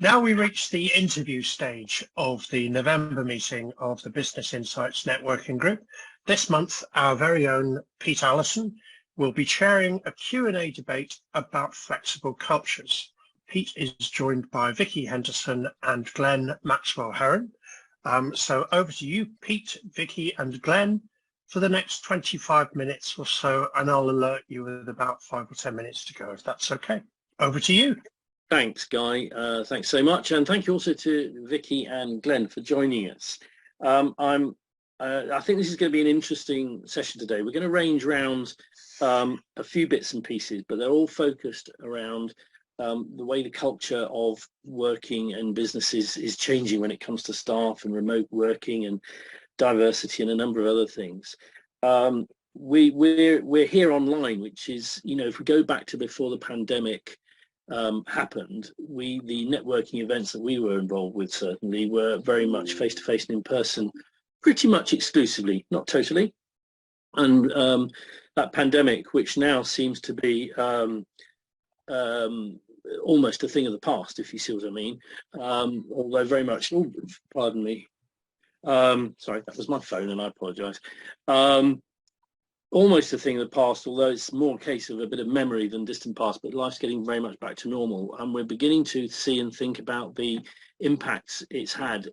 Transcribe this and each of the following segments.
Now we reach the interview stage of the November meeting of the Business Insights Networking Group. This month, our very own Pete Allison will be chairing a Q&A debate about flexible cultures. Pete is joined by Vicky Henderson and Glen Maxwell-Heron. So over to you, Pete, Vicky and Glen for the next 25 minutes or so, and I'll alert you with about 5 or 10 minutes to go, if that's okay. Over to you. Thanks, Guy. Thanks so much, and thank you also to Vicky and Glen for joining us. I think this is going to be an interesting session today. We're going to range around a few bits and pieces, but they're all focused around the way the culture of working and businesses is changing when it comes to staff and remote working and diversity and a number of other things. We're here online, which is, you know, if we go back to before the pandemic happened, the networking events that we were involved with certainly were very much face-to-face and in person, pretty much exclusively, not totally. And that pandemic, which now seems to be almost a thing of the past, if you see what I mean, although very much, oh, pardon me, sorry, that was my phone and I apologise. Almost a thing of the past, although it's more a case of a bit of memory than distant past, but life's getting very much back to normal, and we're beginning to see and think about the impacts it's had,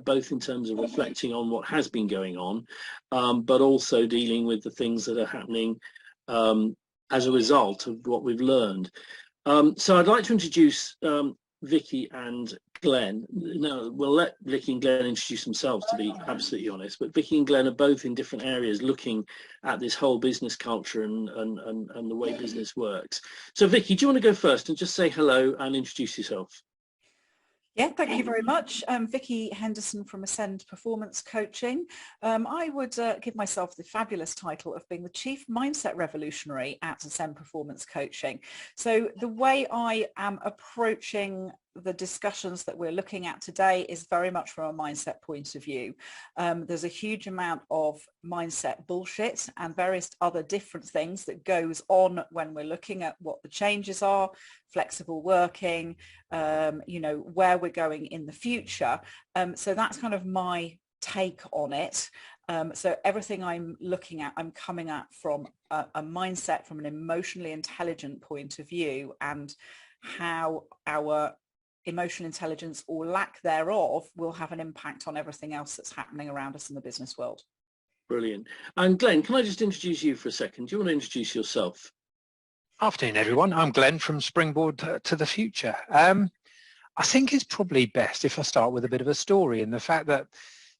both in terms of reflecting on what has been going on, but also dealing with the things that are happening as a result of what we've learned. So I'd like to introduce Vicky and Glen. No, we'll let Vicky and Glen introduce themselves, to be absolutely honest, but Vicky and Glen are both in different areas looking at this whole business culture and the way business works. So Vicky, do you want to go first and just say hello and introduce yourself? Yeah, thank you very much. Vicky Henderson from Ascend Performance Coaching. I would give myself the fabulous title of being the Chief Mindset Revolutionary at Ascend Performance Coaching. So the way I am approaching the discussions that we're looking at today is very much from a mindset point of view. There's a huge amount of mindset bullshit and various other different things that goes on when we're looking at what the changes are, flexible working, you know, where we're going in the future. So that's kind of my take on it. So everything I'm looking at, I'm coming at from a mindset, from an emotionally intelligent point of view, and how our emotional intelligence or lack thereof will have an impact on everything else that's happening around us in the business world. Brilliant. And Glen, can I just introduce you for a second? Do you want to introduce yourself? Afternoon, everyone. I'm Glen from Springboard to the Future. I think it's probably best if I start with a bit of a story, and the fact that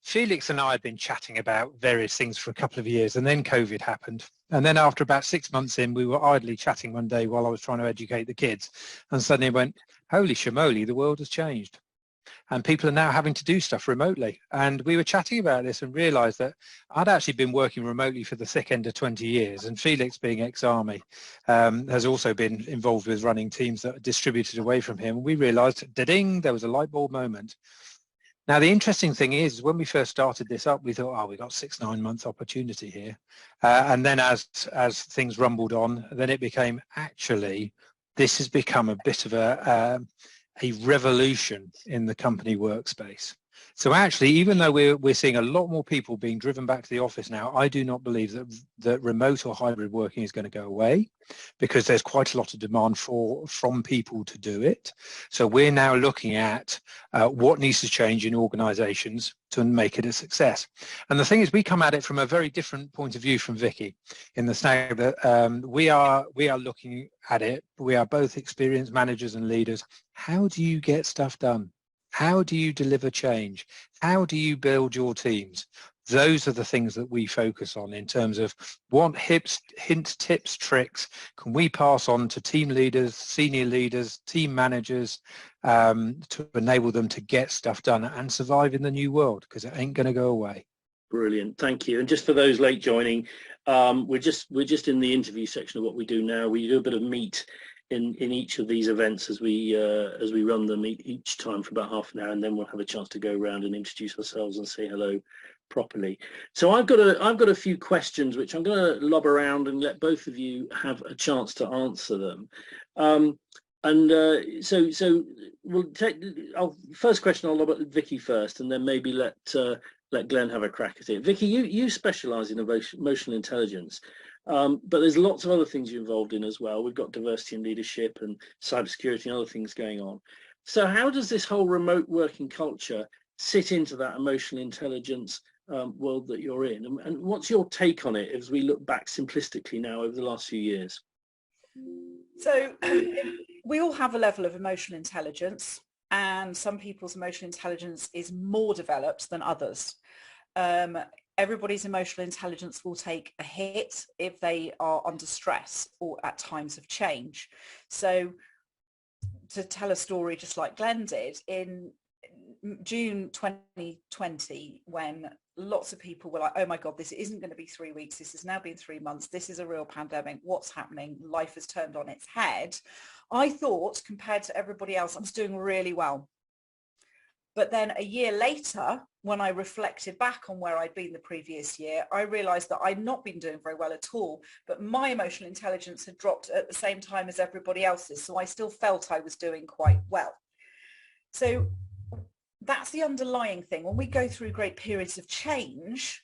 Felix and I had been chatting about various things for a couple of years, and then COVID happened. And then after about 6 months in, we were idly chatting one day while I was trying to educate the kids, and suddenly went, holy shamoly, the world has changed. And people are now having to do stuff remotely. And we were chatting about this and realised that I'd actually been working remotely for the thick end of 20 years. And Felix, being ex-army, has also been involved with running teams that are distributed away from him. And we realised, da-ding, there was a light bulb moment. Now, the interesting thing is, when we first started this up, we thought, oh, we got 6-9 months opportunity here. And then as things rumbled on, then it became, actually, this has become a bit of a revolution in the company workspace. So actually, even though we're seeing a lot more people being driven back to the office now, I do not believe that remote or hybrid working is going to go away, because there's quite a lot of demand from people to do it. So we're now looking at what needs to change in organizations to make it a success. And the thing is, we come at it from a very different point of view from Vicky, in the sense that we are looking at it. We are both experienced managers and leaders. How do you get stuff done? How do you deliver change? How do you build your teams? Those are the things that we focus on in terms of what hints, tips, tricks can we pass on to team leaders, senior leaders, team managers, to enable them to get stuff done and survive in the new world, because it ain't going to go away. Brilliant, thank you. And just for those late joining, we're just in the interview section of what we do now. We do a bit of meat in each of these events as we run them each time for about half an hour, and then we'll have a chance to go around and introduce ourselves and say hello properly. So I've got a few questions which I'm going to lob around and let both of you have a chance to answer them. And so we'll take. First question, I'll lob at Vicky first, and then maybe let Glen have a crack at it. Vicky, you specialise in emotional intelligence, but there's lots of other things you're involved in as well. We've got diversity and leadership and cybersecurity and other things going on. So how does this whole remote working culture sit into that emotional intelligence world that you're in? And what's your take on it as we look back simplistically now over the last few years? So we all have a level of emotional intelligence, and some people's emotional intelligence is more developed than others. Everybody's emotional intelligence will take a hit if they are under stress or at times of change. So to tell a story just like Glen did, in June 2020, when lots of people were like, oh my God, this isn't going to be 3 weeks. This has now been 3 months. This is a real pandemic. What's happening? Life has turned on its head. I thought, compared to everybody else, I was doing really well. But then a year later, when I reflected back on where I'd been the previous year, I realized that I'd not been doing very well at all, but my emotional intelligence had dropped at the same time as everybody else's. So I still felt I was doing quite well. So that's the underlying thing. When we go through great periods of change,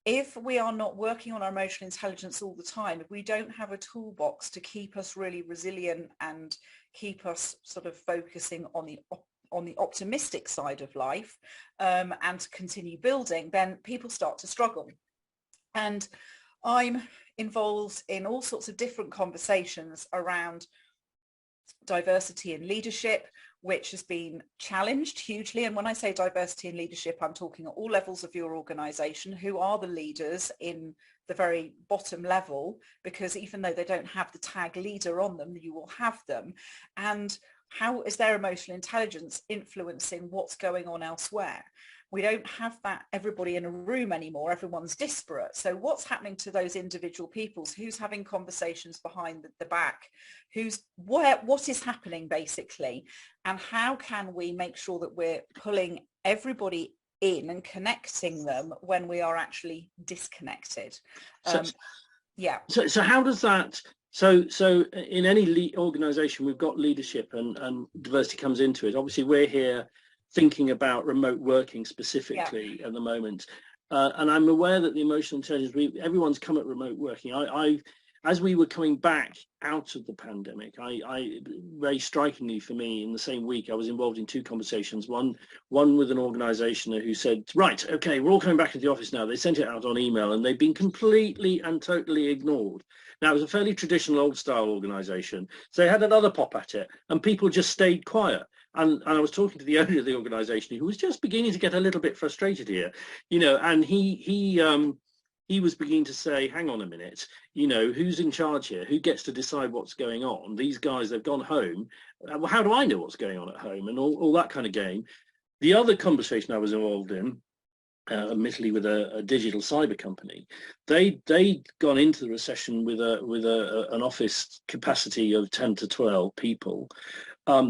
if we are not working on our emotional intelligence all the time, if we don't have a toolbox to keep us really resilient and keep us sort of focusing on the optimistic side of life, and to continue building, then people start to struggle. And I'm involved in all sorts of different conversations around diversity and leadership, which has been challenged hugely. And when I say diversity and leadership, I'm talking at all levels of your organisation. Who are the leaders in the very bottom level? Because even though they don't have the tag leader on them, you will have them. And how is their emotional intelligence influencing what's going on elsewhere? We don't have that everybody in a room anymore. Everyone's disparate. So what's happening to those individual peoples? Who's having conversations behind the back? What is happening basically? And how can we make sure that we're pulling everybody in and connecting them when we are actually disconnected? So how does that? So in any organisation, we've got leadership and diversity comes into it. Obviously, we're here thinking about remote working specifically at the moment. And I'm aware that the emotional intelligence, everyone's come at remote working. As we were coming back out of the pandemic, I very strikingly for me, in the same week, I was involved in two conversations. One with an organisation who said, right, okay, we're all coming back to the office now. They sent it out on email and they've been completely and totally ignored. Now, it was a fairly traditional old style organisation. So they had another pop at it and people just stayed quiet. And I was talking to the owner of the organisation who was just beginning to get a little bit frustrated here, and he was beginning to say, hang on a minute, who's in charge here? Who gets to decide what's going on? These guys, they've gone home. Well, how do I know what's going on at home? And all that kind of game. The other conversation I was involved in, admittedly with a digital cyber company, they'd gone into the recession with an office capacity of 10 to 12 people.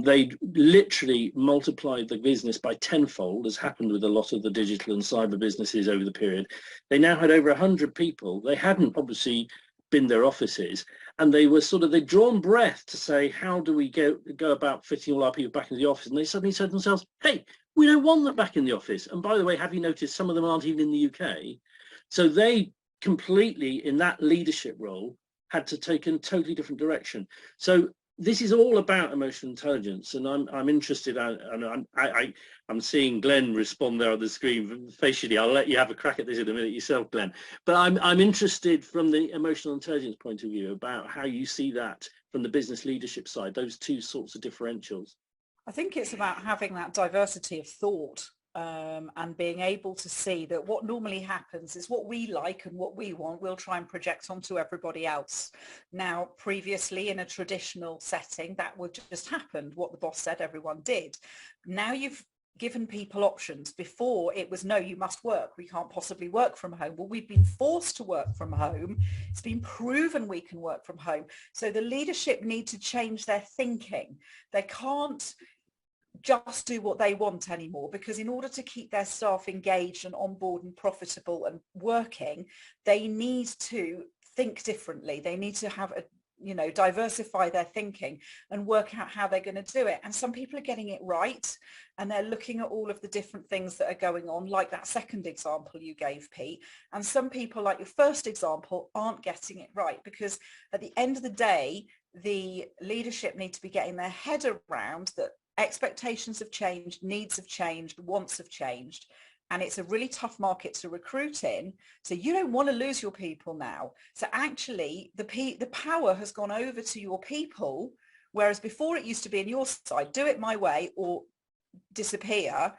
They literally multiplied the business by tenfold, as happened with a lot of the digital and cyber businesses over the period. They now had over 100 people. They hadn't obviously been their offices, and they'd drawn breath to say, how do we go about fitting all our people back into the office? And they suddenly said to themselves, hey, we don't want them back in the office. And by the way, have you noticed some of them aren't even in the UK? So they completely, in that leadership role, had to take a totally different direction. So this is all about emotional intelligence, and I'm interested, and I'm seeing Glen respond there on the screen facially. I'll let you have a crack at this in a minute yourself, Glen. But I'm interested from the emotional intelligence point of view about how you see that from the business leadership side, those two sorts of differentials. I think it's about having that diversity of thought. And being able to see that what normally happens is what we like and what we want, we'll try and project onto everybody else. Now, previously in a traditional setting, that would just happen. What the boss said, everyone did. Now you've given people options. Before it was, no, you must work. We can't possibly work from home. Well, we've been forced to work from home. It's been proven we can work from home. So the leadership need to change their thinking. They can't just do what they want anymore, because in order to keep their staff engaged and on board and profitable and working, they need to think differently. They need to have you know, diversify their thinking and work out how they're going to do it. And some people are getting it right, and they're looking at all of the different things that are going on, like that second example you gave, Pete. And some people, like your first example, aren't getting it right, because at the end of the day, the leadership need to be getting their head around that expectations have changed, needs have changed, wants have changed. And it's a really tough market to recruit in. So you don't want to lose your people now. So actually the power has gone over to your people, whereas before it used to be on your side, do it my way or disappear.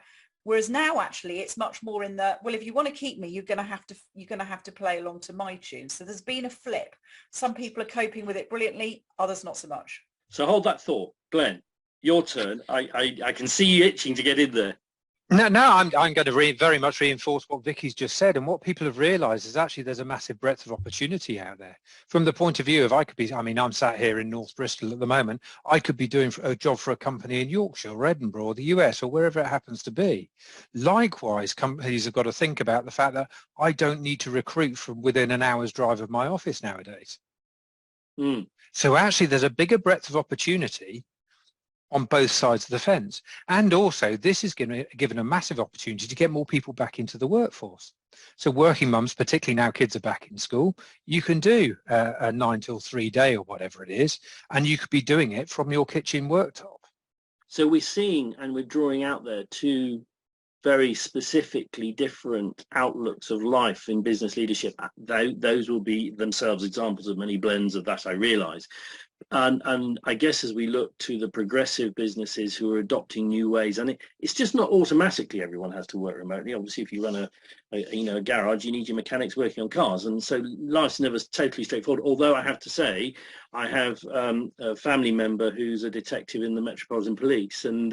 Whereas now actually it's much more in the, well, if you want to keep me, you're going to have to play along to my tune. So there's been a flip. Some people are coping with it brilliantly, others not so much. So hold that thought. Glenn, your turn. I can see you itching to get in there. No, I'm going to very much reinforce what Vicky's just said, and what people have realised is actually there's a massive breadth of opportunity out there. From the point of view of I'm sat here in North Bristol at the moment, I could be doing a job for a company in Yorkshire or Edinburgh or the US or wherever it happens to be. Likewise, companies have got to think about the fact that I don't need to recruit from within an hour's drive of my office nowadays. So actually there's a bigger breadth of opportunity on both sides of the fence. And also this is given a massive opportunity to get more people back into the workforce. So working mums, particularly now kids are back in school, you can do a 9 till 3 day or whatever it is, and you could be doing it from your kitchen worktop. So we're seeing, and we're drawing out there, two very specifically different outlooks of life in business leadership. Those will be themselves examples of many blends of that, I realise. And I guess as we look to the progressive businesses who are adopting new ways, and it's just not automatically everyone has to work remotely. Obviously, if you run a garage, you need your mechanics working on cars, and so life's never totally straightforward. Although I have to say, I have a family member who's a detective in the Metropolitan Police, and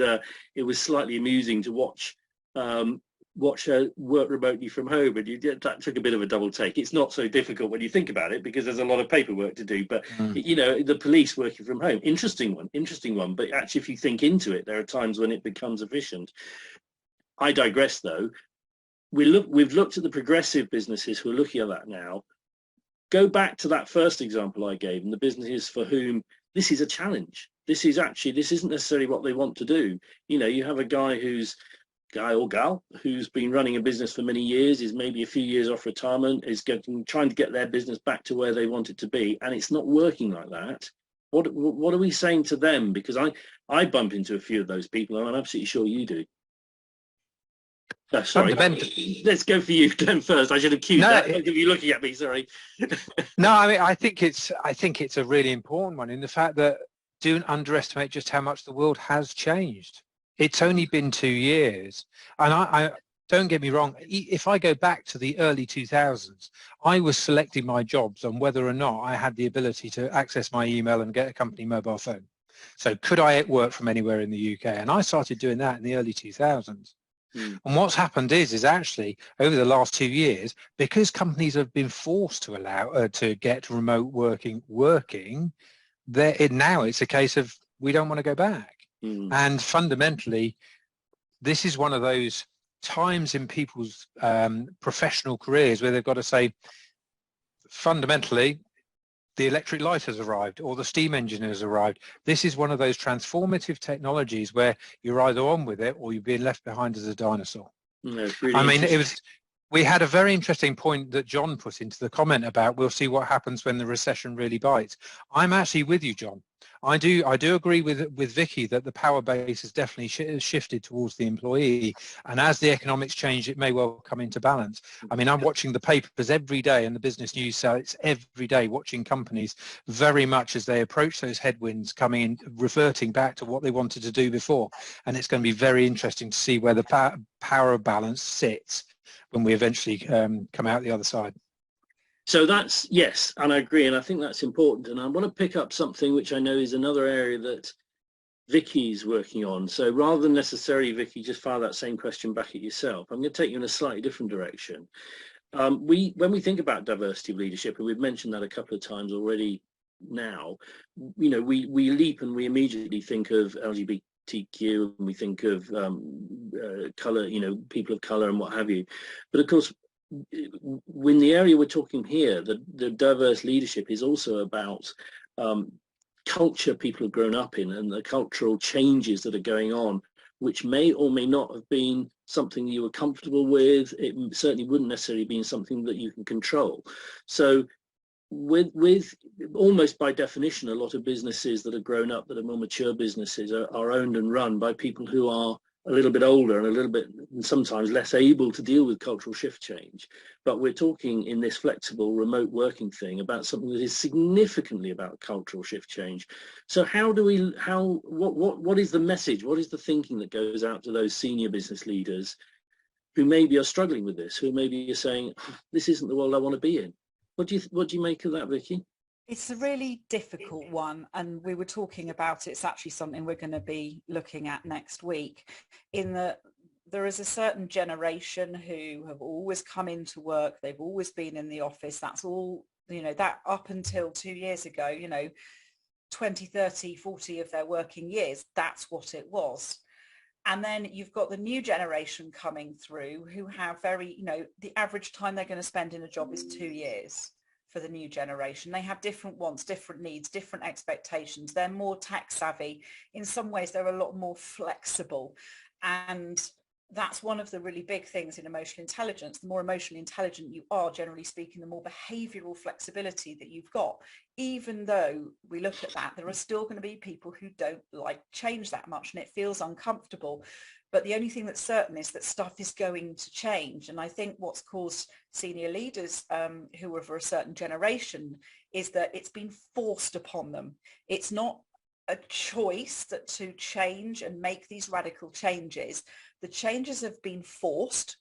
it was slightly amusing to watch her work remotely from home, and that took a bit of a double take. It's not so difficult when you think about it, because there's a lot of paperwork to do, but you know, the police working from home, interesting one, but actually if you think into it, there are times when it becomes efficient. I digress though. We've looked at the progressive businesses who are looking at that now. Go back to that first example I gave, and the businesses for whom this is a challenge. This isn't necessarily what they want to do. You know, you have a guy or gal who's been running a business for many years, is maybe a few years off retirement, is trying to get their business back to where they want it to be, and it's not working like that. What are we saying to them? Because I bump into a few of those people, and I'm absolutely sure you do. Sorry, let's go for you, Glenn, first. I should have cued that. If you're looking at me, sorry. No, I mean, I think it's a really important one in the fact that don't underestimate just how much the world has changed. It's only been 2 years, and I don't get me wrong, if I go back to the early 2000s, I was selecting my jobs on whether or not I had the ability to access my email and get a company mobile phone. So could I work from anywhere in the UK? And I started doing that in the early 2000s. And what's happened is actually over the last 2 years, because companies have been forced to allow to get remote working, now it's a case of we don't want to go back. And fundamentally, this is one of those times in people's professional careers where they've got to say, fundamentally, the electric light has arrived or the steam engine has arrived. This is one of those transformative technologies where you're either on with it or you're being left behind as a dinosaur. Really, I mean, we had a very interesting point that John put into the comment about we'll see what happens when the recession really bites. I'm actually with you, John. I do agree with Vicky that the power base has definitely shifted towards the employee, and as the economics change, it may well come into balance. I mean, I'm watching the papers every day and the business news sites every day, watching companies very much as they approach those headwinds coming in, reverting back to what they wanted to do before, and it's going to be very interesting to see where the power balance sits when we eventually come out the other side. So that's, yes, and I agree, and I think that's important. And I want to pick up something which I know is another area that Vicky's working on. So rather than necessarily, Vicky, just fire that same question back at yourself, I'm going to take you in a slightly different direction. When we think about diversity of leadership, and we've mentioned that a couple of times already now, you know, we leap and we immediately think of LGBTQ, and we think of colour, you know, people of colour and what have you. But of course, when the area we're talking here, the diverse leadership is also about culture people have grown up in and the cultural changes that are going on, which may or may not have been something you were comfortable with. It certainly wouldn't necessarily be something that you can control. So with almost by definition, a lot of businesses that have grown up, that are more mature businesses, are owned and run by people who are a little bit older and a little bit, and sometimes less able to deal with cultural shift change. But we're talking in this flexible remote working thing about something that is significantly about cultural shift change. So what is the message? What is the thinking that goes out to those senior business leaders who maybe are struggling with this, who maybe are saying, this isn't the world I want to be in? What do you make of that, Vicky? It's a really difficult one, and we were talking about it's actually something we're going to be looking at next week, in that there is a certain generation who have always come into work, they've always been in the office, that's all, that up until 2 years ago, 20, 30, 40 of their working years, that's what it was. And then you've got the new generation coming through who have very, the average time they're going to spend in a job is 2 years for the new generation. They have different wants, different needs, different expectations. They're more tech savvy. In some ways, they're a lot more flexible. And that's one of the really big things in emotional intelligence. The more emotionally intelligent you are, generally speaking, the more behavioral flexibility that you've got. Even though we look at that, there are still going to be people who don't like change that much and it feels uncomfortable. But the only thing that's certain is that stuff is going to change. And I think what's caused senior leaders who are of a certain generation is that it's been forced upon them. It's not a choice to change and make these radical changes. The changes have been forced.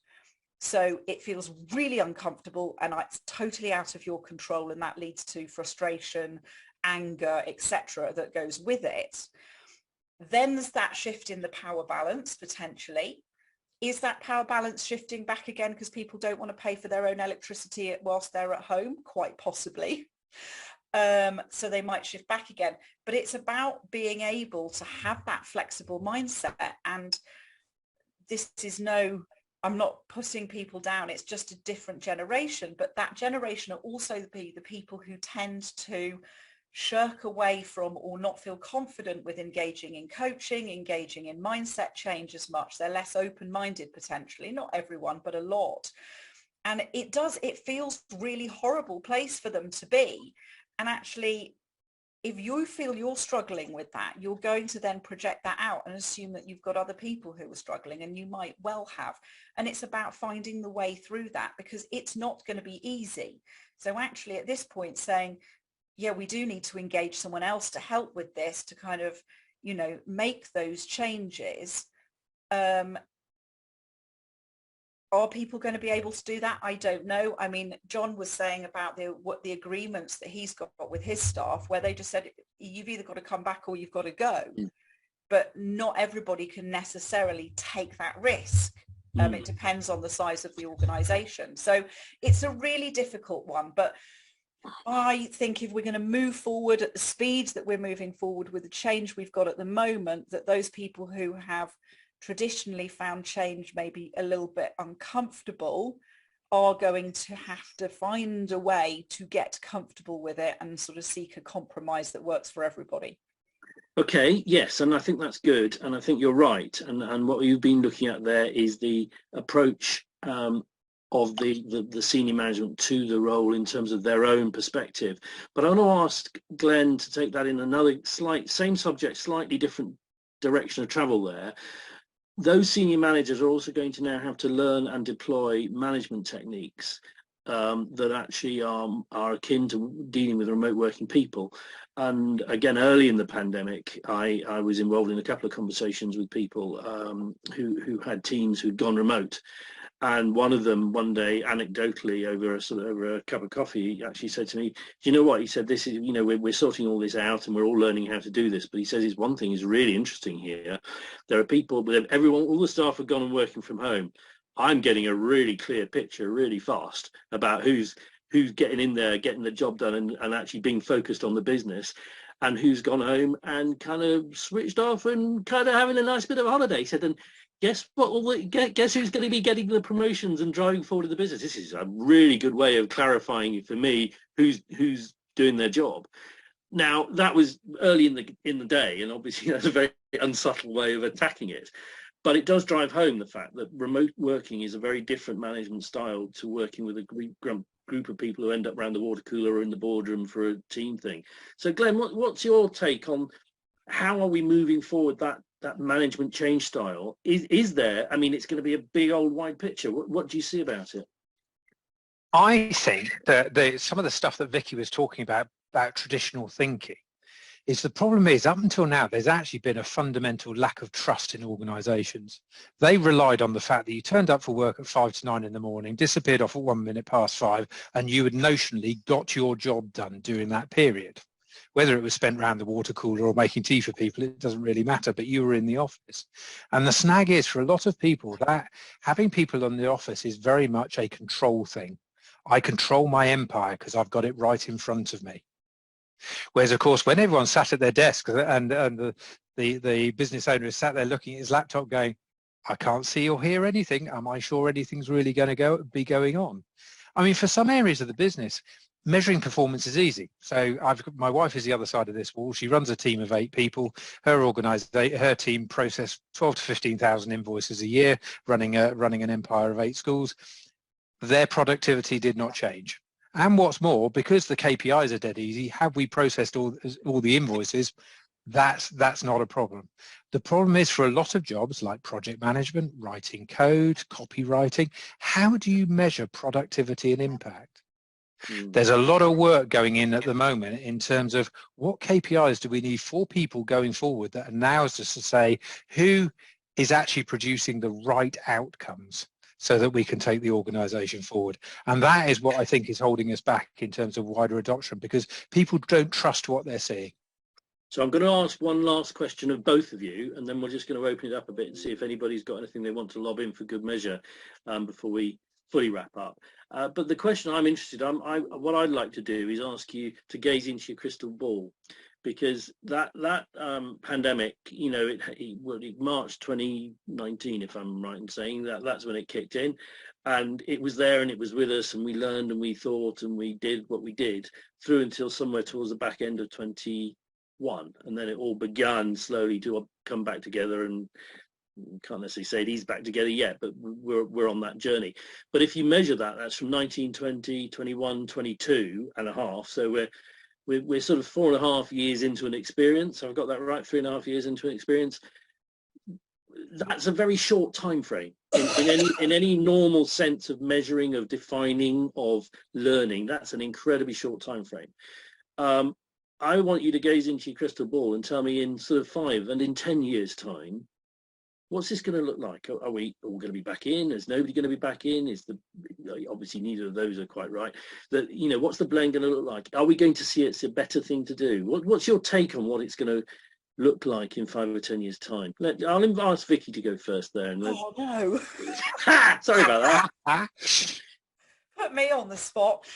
So it feels really uncomfortable and it's totally out of your control. And that leads to frustration, anger, etc. that goes with it. Then there's that shift in the power balance, potentially. Is that power balance shifting back again because people don't want to pay for their own electricity whilst they're at home? Quite possibly. So they might shift back again. But it's about being able to have that flexible mindset. And this is I'm not putting people down. It's just a different generation. But that generation are also the people who tend to shirk away from or not feel confident with engaging in coaching, engaging in mindset change as much. They're less open-minded potentially, not everyone, but a lot. And it feels really horrible place for them to be. And actually, if you feel you're struggling with that, you're going to then project that out and assume that you've got other people who are struggling, and you might well have. And it's about finding the way through that, because it's not going to be easy. So actually at this point saying, yeah, we do need to engage someone else to help with this, to kind of, make those changes. Are people going to be able to do that? I don't know. I mean, John was saying about the agreements that he's got with his staff, where they just said, you've either got to come back or you've got to go. But not everybody can necessarily take that risk. It depends on the size of the organisation. So it's a really difficult one. But I think if we're going to move forward at the speeds that we're moving forward with the change we've got at the moment, that those people who have traditionally found change maybe a little bit uncomfortable are going to have to find a way to get comfortable with it and sort of seek a compromise that works for everybody. Okay, yes, and I think that's good, and I think you're right, and what you've been looking at there is the approach of the senior management to the role in terms of their own perspective. But I want to ask Glen to take that in another same subject, slightly different direction of travel there. Those senior managers are also going to now have to learn and deploy management techniques that actually are akin to dealing with remote working people. And again, early in the pandemic, I was involved in a couple of conversations with people who had teams who'd gone remote. And one of them one day, anecdotally, over a cup of coffee, actually said to me, "Do you know what?" He said, "This is, we're sorting all this out and we're all learning how to do this." But he says, "It's one thing is really interesting here. There are people, all the staff have gone and working from home. I'm getting a really clear picture really fast about who's getting in there, getting the job done and actually being focused on the business, and who's gone home and kind of switched off and kind of having a nice bit of a holiday." He said, "And guess what? Guess who's going to be getting the promotions and driving forward in the business?" This is a really good way of clarifying for me who's doing their job. Now, that was early in the day, and obviously that's a very unsubtle way of attacking it. But it does drive home the fact that remote working is a very different management style to working with a group of people who end up around the water cooler or in the boardroom for a team thing. So, Glenn, what's your take on how are we moving forward that management change style? Is there? I mean, it's going to be a big old wide picture. What do you see about it? I think that some of the stuff that Vicky was talking about traditional thinking is the problem is up until now there's actually been a fundamental lack of trust in organisations. They relied on the fact that you turned up for work at 5 to 9 in the morning, disappeared off at 1 minute past 5, and you had notionally got your job done during that period. Whether it was spent around the water cooler or making tea for people, it doesn't really matter, but you were in the office. And the snag is for a lot of people that having people in the office is very much a control thing. I control my empire because I've got it right in front of me. Whereas, of course, when everyone sat at their desk and the business owner is sat there looking at his laptop going, I can't see or hear anything. Am I sure anything's really going to be going on? I mean, for some areas of the business, measuring performance is easy. So my wife is the other side of this wall. She runs a team of 8 people. Her team process 12 to 15,000 invoices a year, running an empire of 8 schools. Their productivity did not change. And what's more, because the KPIs are dead easy, have we processed all the invoices? That's not a problem. The problem is for a lot of jobs like project management, writing code, copywriting, how do you measure productivity and impact? There's a lot of work going in at the moment in terms of what KPIs do we need for people going forward that allows us to say who is actually producing the right outcomes so that we can take the organisation forward. And that is what I think is holding us back in terms of wider adoption, because people don't trust what they're seeing. So I'm going to ask one last question of both of you, and then we're just going to open it up a bit and see if anybody's got anything they want to lob in for good measure before we fully wrap up. But the question I'm interested in, what I'd like to do is ask you to gaze into your crystal ball, because that pandemic, you know, it March 2019, if I'm right in saying that's when it kicked in, and it was there and it was with us, and we learned and we thought and we did what we did through until somewhere towards the back end of 21, and then it all began slowly to come back together, and can't necessarily say it is back together yet, but we're on that journey. But if you measure that's from 19, 20, 21, 22 and a half, so we're sort of 4.5 years into an experience. I've got that right, 3.5 years into an experience. That's a very short time frame in any normal sense of measuring, of defining, of learning. That's an incredibly short time frame. I want you to gaze into your crystal ball and tell me in sort of 5 and in 10 years time, what's this going to look like? Are we all going to be back in? Is nobody going to be back in? Obviously neither of those are quite right. You know, what's the blend going to look like? Are we going to see it's a better thing to do? What's your take on what it's going to look like in 5 or 10 years time? I'll ask Vicky to go first there. Oh no! Sorry about that. Put me on the spot.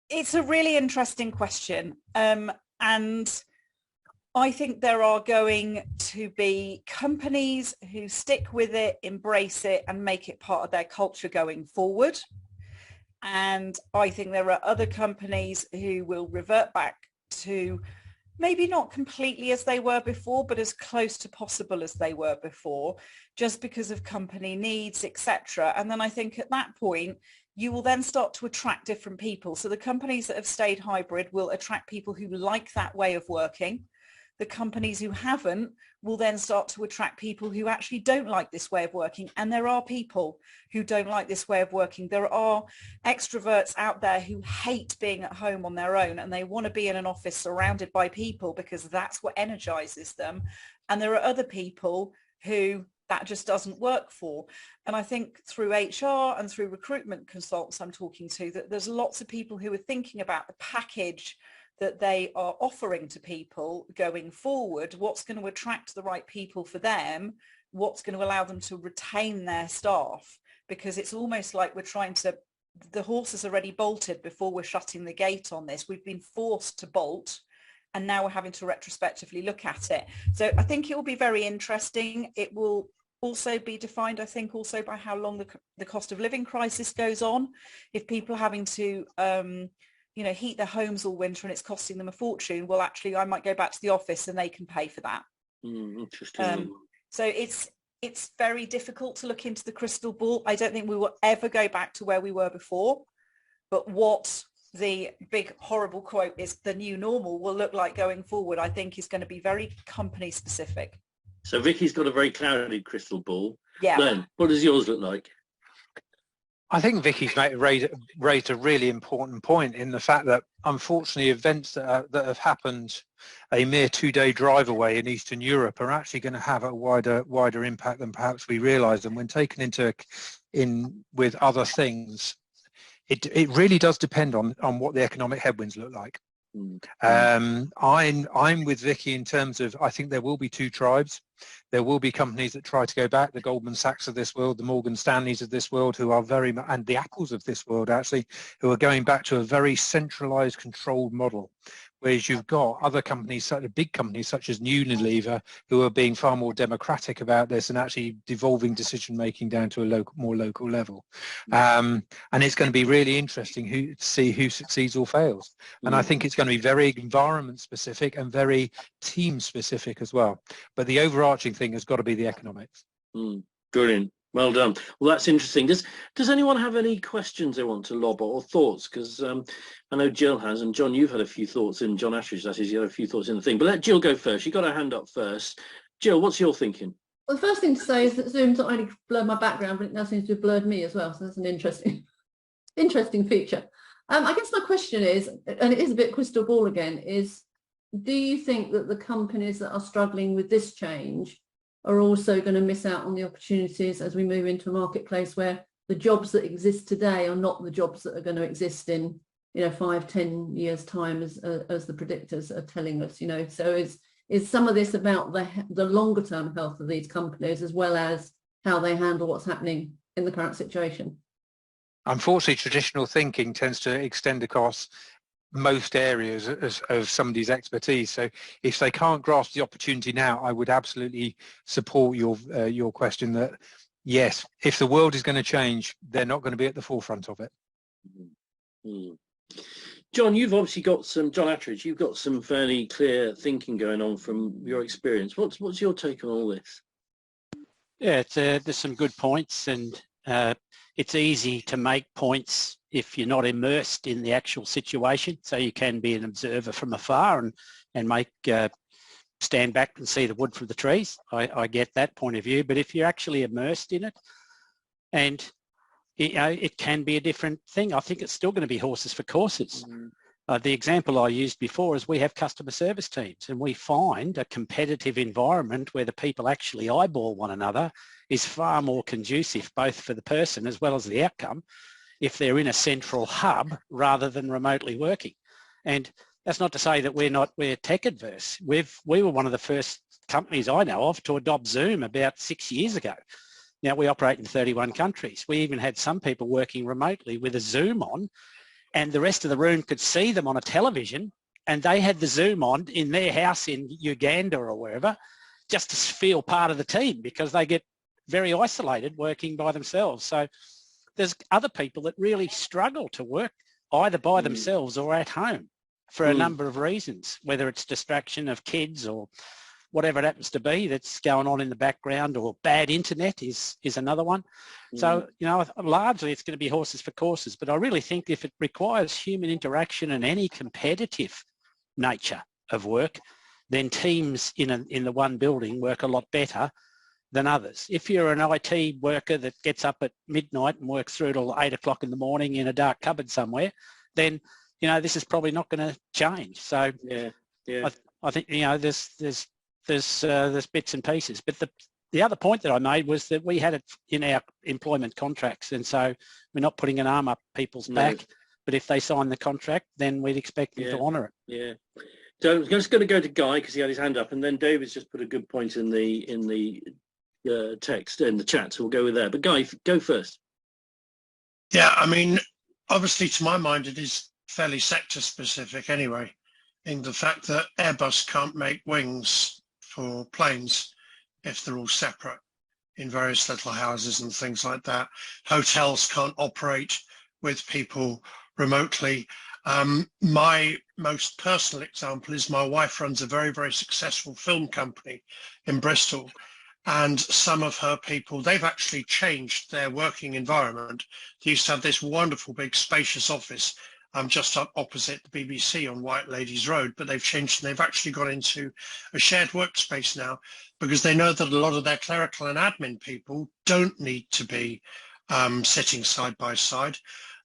It's a really interesting question, and I think there are going to be companies who stick with it, embrace it, and make it part of their culture going forward. And I think there are other companies who will revert back to maybe not completely as they were before, but as close to possible as they were before, just because of company needs, etc. And then I think at that point, you will then start to attract different people. So the companies that have stayed hybrid will attract people who like that way of working. The companies who haven't will then start to attract people who actually don't like this way of working. And there are people who don't like this way of working. There are extroverts out there who hate being at home on their own, and they want to be in an office surrounded by people because that's what energizes them. And there are other people who that just doesn't work for. And I think through HR and through recruitment consultants I'm talking to, that there's lots of people who are thinking about the package that they are offering to people going forward, what's going to attract the right people for them, what's going to allow them to retain their staff, because it's almost like the horse is already bolted before we're shutting the gate on this. We've been forced to bolt, and now we're having to retrospectively look at it. So I think it will be very interesting. It will also be defined, I think, also by how long the cost of living crisis goes on. If people are having to you know, heat their homes all winter and it's costing them a fortune. Well, actually, I might go back to the office and they can pay for that. Interesting. So it's very difficult to look into the crystal ball. I don't think we will ever go back to where we were before. But what the big horrible quote is, the new normal will look like going forward, I think is going to be very company specific. So Vicky's got a very cloudy crystal ball. Yeah. Glen, what does yours look like? I think Vicky's raised a really important point in the fact that, unfortunately, events that have happened a mere 2-day drive away in Eastern Europe are actually going to have a wider impact than perhaps we realise. And when taken in with other things, it really does depend on what the economic headwinds look like. I'm with Vicky in terms of, I think there will be two tribes. There will be companies that try to go back, the Goldman Sachs of this world, the Morgan Stanleys of this world, who are very, and the Apples of this world actually, who are going back to a very centralized, controlled model. Whereas you've got other companies, such big companies such as Unilever, who are being far more democratic about this and actually devolving decision making down to a more local level. And it's going to be really interesting to see who succeeds or fails. And I think it's going to be very environment specific and very team specific as well. But the overarching thing has got to be the economics. Brilliant. Well done. Well, that's interesting. Does anyone have any questions they want to lob or thoughts? Because I know Jill has, and John, you've had a few thoughts in John Attridge. That is, you had a few thoughts in the thing. But let Jill go first. You got her hand up first. Jill, what's your thinking? Well, the first thing to say is that Zoom's not only blurred my background, but it now seems to have blurred me as well. So that's an interesting feature. I guess my question is, and it is a bit crystal ball again, is do you think that the companies that are struggling with this change are also going to miss out on the opportunities as we move into a marketplace where the jobs that exist today are not the jobs that are going to exist in 5-10 years time, as the predictors are telling us? So is some of this about the longer term health of these companies as well as how they handle what's happening in the current situation? Unfortunately, traditional thinking tends to extend across most areas of somebody's expertise. So if they can't grasp the opportunity now, I would absolutely support your question that, yes, if the world is going to change, they're not going to be at the forefront of it. John, you've obviously got John Attridge, you've got some fairly clear thinking going on from your experience. What's your take on all this? Yeah, there's some good points, and it's easy to make points if you're not immersed in the actual situation. So you can be an observer from afar and make stand back and see the wood from the trees. I get that point of view, but if you're actually immersed in it, and it can be a different thing. I think it's still going to be horses for courses. The example I used before is we have customer service teams, and we find a competitive environment where the people actually eyeball one another is far more conducive both for the person as well as the outcome if they're in a central hub rather than remotely working. And that's not to say that we're tech adverse. We were one of the first companies I know of to adopt Zoom about 6 years ago. Now we operate in 31 countries. We even had some people working remotely with a Zoom on, and the rest of the room could see them on a television, and they had the Zoom on in their house in Uganda or wherever, just to feel part of the team, because they get very isolated working by themselves. So there's other people that really struggle to work either by themselves or at home for a number of reasons, whether it's distraction of kids or whatever it happens to be that's going on in the background, or bad internet is another one. So, largely it's going to be horses for courses, but I really think if it requires human interaction and any competitive nature of work, then teams in the one building work a lot better than others. If you're an IT worker that gets up at midnight and works through till 8 o'clock in the morning in a dark cupboard somewhere, then, this is probably not going to change. So I think, there's bits and pieces. But the other point that I made was that we had it in our employment contracts, and so we're not putting an arm up people's back, but if they sign the contract, then we'd expect them to honour it. Yeah. So I'm just going to go to Guy because he had his hand up, and then David's just put a good point in the text in the chat, so we'll go with there. But Guy, go first. Yeah, I mean, obviously to my mind it is fairly sector specific anyway, in the fact that Airbus can't make wings for planes if they're all separate in various little houses and things like that. Hotels can't operate with people remotely. My most personal example is my wife runs a very, very successful film company in Bristol, and some of her people, they've actually changed their working environment. They used to have this wonderful big spacious office just up opposite the BBC on White Ladies Road, but they've changed and they've actually got into a shared workspace now, because they know that a lot of their clerical and admin people don't need to be sitting side by side,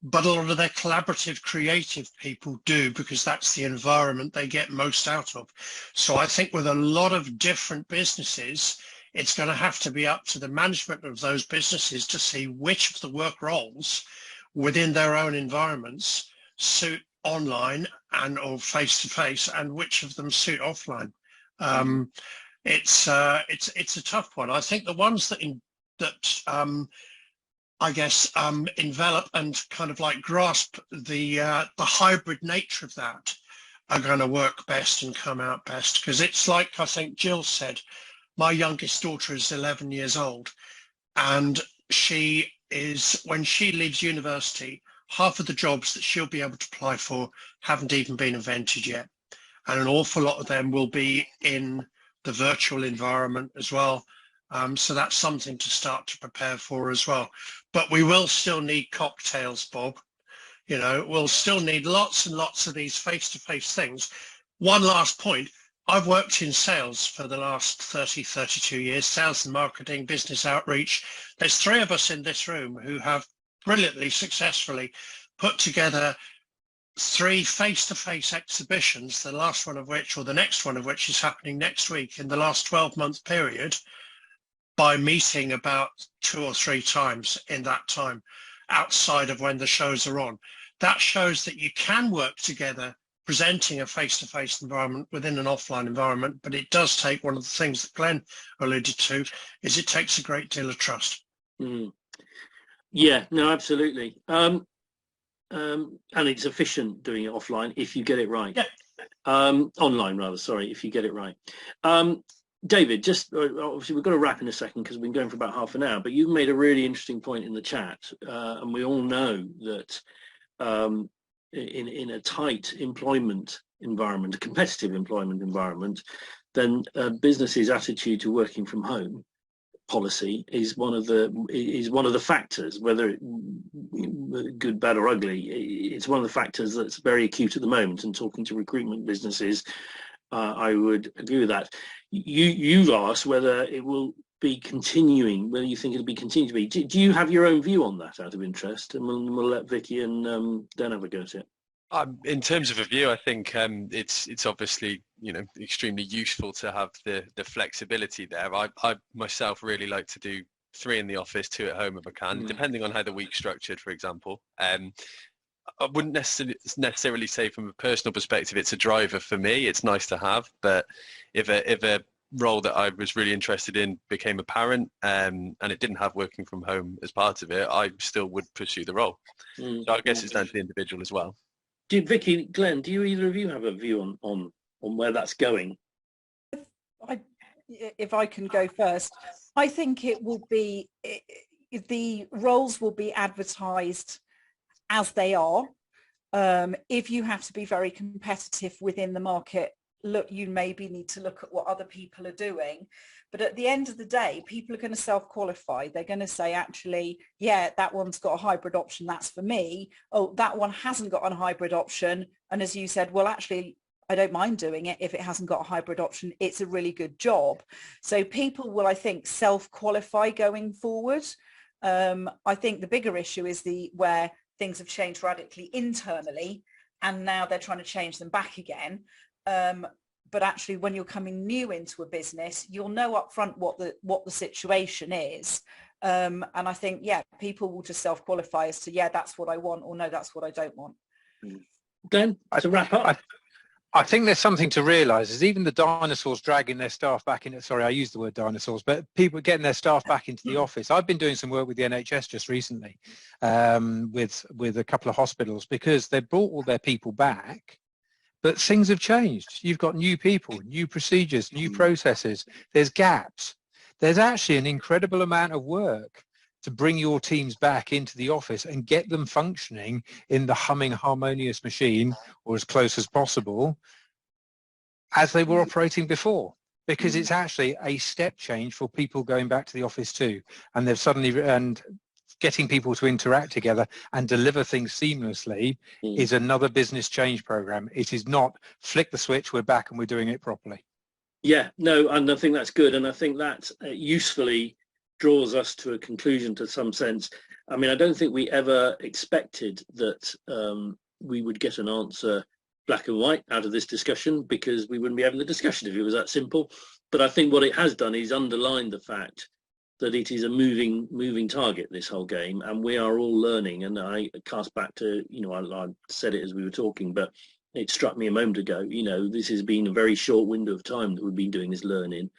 but a lot of their collaborative creative people do, because that's the environment they get most out of. So I think with a lot of different businesses, it's going to have to be up to the management of those businesses to see which of the work roles within their own environments suit online and or face-to-face, and which of them suit offline. It's a tough one. I think the ones that envelop and kind of like grasp the hybrid nature of that are going to work best and come out best, because it's like I think Jill said, my youngest daughter is 11 years old, and she is, when she leaves university, half of the jobs that she'll be able to apply for haven't even been invented yet. And an awful lot of them will be in the virtual environment as well. So that's something to start to prepare for as well. But we will still need cocktails, Bob. You know, we'll still need lots and lots of these face-to-face things. One last point. I've worked in sales for the last 32 years, sales and marketing, business outreach. There's 3 of us in this room who have brilliantly, successfully put together 3 face-to-face exhibitions, the last one of which, or the next one of which, is happening next week, in the last 12-month period, by meeting about 2 or 3 times in that time, outside of when the shows are on. That shows that you can work together presenting a face-to-face environment within an offline environment, but it does take, one of the things that Glen alluded to, is it takes a great deal of trust. Mm. Yeah, no, absolutely. And it's efficient doing it offline if you get it right. Yeah. Online rather, sorry, if you get it right. David, just obviously we've got to wrap in a second because we've been going for about half an hour, but you've made a really interesting point in the chat, and we all know that in a tight employment environment, a competitive employment environment, then businesses' attitude to working from home policy is one of the factors, whether good, bad or ugly. It's one of the factors that's very acute at the moment, and talking to recruitment businesses, I would agree with that. You've asked whether it will be continuing, whether you think it'll be continuing to be. Do you have your own view on that, out of interest? And we'll let Vicky and Dan have a go at it. In terms of a view, I think it's obviously, you know, extremely useful to have the flexibility there. I myself really like to do 3 in the office, 2 at home if I can, depending on how the week's structured, for example. I wouldn't necessarily say from a personal perspective it's a driver for me. It's nice to have, but if a role that I was really interested in became apparent and it didn't have working from home as part of it, I still would pursue the role. So I guess it's down to the individual as well. Vicky, Glen, do you either of you have a view on where that's going? If I can go first, I think it will be, the roles will be advertised as they are. If you have to be very competitive within the market, look, you maybe need to look at what other people are doing. But at the end of the day, people are going to self-qualify. They're going to say, actually, yeah, that one's got a hybrid option. That's for me. Oh, that one hasn't got a hybrid option. And as you said, well, actually, I don't mind doing it if it hasn't got a hybrid option. It's a really good job. So people will, I think, self-qualify going forward. I think the bigger issue is where things have changed radically internally, and now they're trying to change them back again. But actually, when you're coming new into a business, you'll know up front what the situation is. And I think, yeah, people will just self-qualify as to, yeah, that's what I want, or no, that's what I don't want. Glen, to wrap up. I think there's something to realise is even the dinosaurs dragging their staff back in. Sorry, I used the word dinosaurs, but people getting their staff back into the office. I've been doing some work with the NHS just recently with a couple of hospitals, because they brought all their people back, but things have changed. You've got new people, new procedures, new processes. There's gaps. There's actually an incredible amount of work to bring your teams back into the office and get them functioning in the humming, harmonious machine, or as close as possible, as they were operating before. Because it's actually a step change for people going back to the office too. And they've suddenly, and getting people to interact together and deliver things seamlessly is another business change program. It is not flick the switch, we're back and we're doing it properly. Yeah, no, and I think that's good. And I think that usefully draws us to a conclusion to some sense. I mean, I don't think we ever expected that we would get an answer black and white out of this discussion, because we wouldn't be having the discussion if it was that simple. But I think what it has done is underlined the fact that it is a moving target, this whole game, and we are all learning. And I cast back to, I said it as we were talking, but it struck me a moment ago, this has been a very short window of time that we've been doing this learning,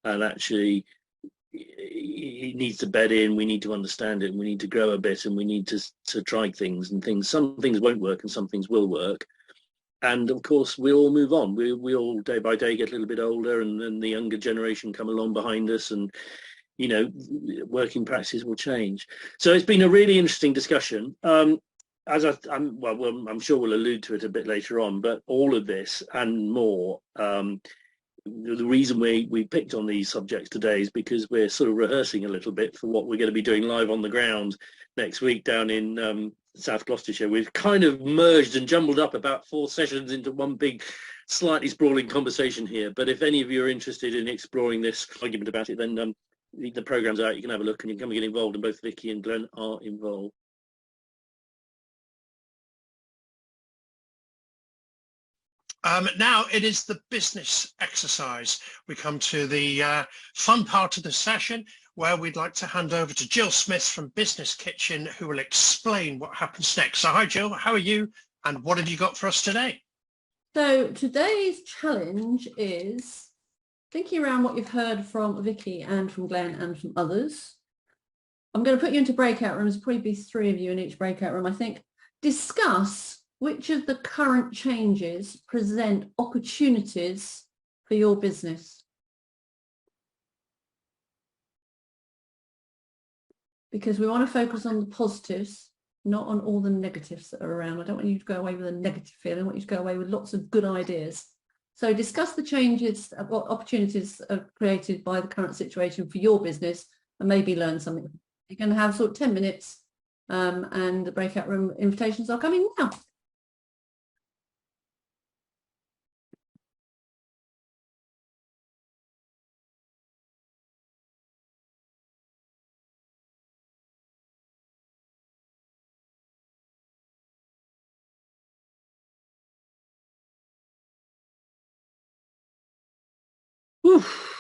and actually it needs to bed in. We need to understand it, and we need to grow a bit, and we need to try things, and some things won't work and some things will work. And of course, we all move on. We all day by day get a little bit older, and then the younger generation come along behind us, and working practices will change. So it's been a really interesting discussion. I'm sure we'll allude to it a bit later on, but all of this and more, the reason we picked on these subjects today is because we're sort of rehearsing a little bit for what we're going to be doing live on the ground next week down in South Gloucestershire. We've kind of merged and jumbled up about 4 sessions into one big, slightly sprawling conversation here. But if any of you are interested in exploring this argument about it, then the program's out. You can have a look and you can come and get involved, and both Vicky and Glen are involved. Now it is the business exercise. We come to the fun part of the session, where we'd like to hand over to Jill Smith from Business Kitchen, who will explain what happens next. So hi Jill, how are you and what have you got for us today? So today's challenge is thinking around what you've heard from Vicky and from Glen and from others. I'm going to put you into breakout rooms, probably be 3 of you in each breakout room, I think. Discuss which of the current changes present opportunities for your business. Because we want to focus on the positives, not on all the negatives that are around. I don't want you to go away with a negative feeling. I want you to go away with lots of good ideas. So discuss the changes, what opportunities are created by the current situation for your business, and maybe learn something. You're going to have sort of 10 minutes and the breakout room invitations are coming now. Oof.